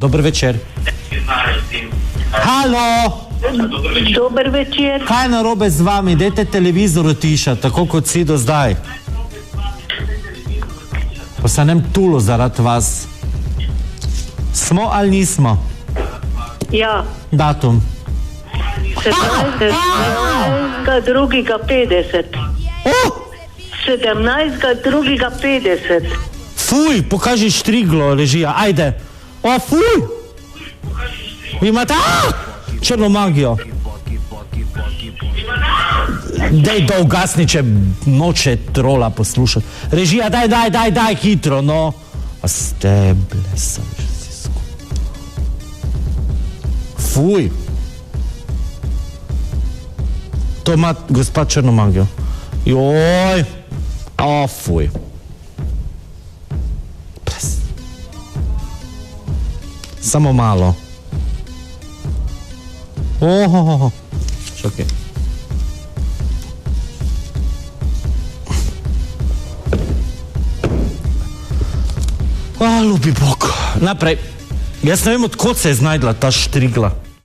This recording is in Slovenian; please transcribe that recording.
Dober večer. Halo! Dober večer. Kaj je narobe z vami? Dajte televizor utišati, tako kot si do zdaj. Pa se nem tulo zaradi vas. Smo ali nismo? Ja. Datum. 17.2.50. 17.2.50. Fuj, pokaži štriglo, režija, ajde. O, fuj! Vi imate, črno magijo. Dej do ugasniče, noče trola poslušati. Režija, daj, hitro, no. A steble sem že si skupaj. Fuj. To ima gospod črno magijo. Joj. O, fuj. Samo malo. Ohohoho. Čakaj. Ljubi Bog. Naprej. Jaz ne vem, odkot se je znajdla ta štrigla.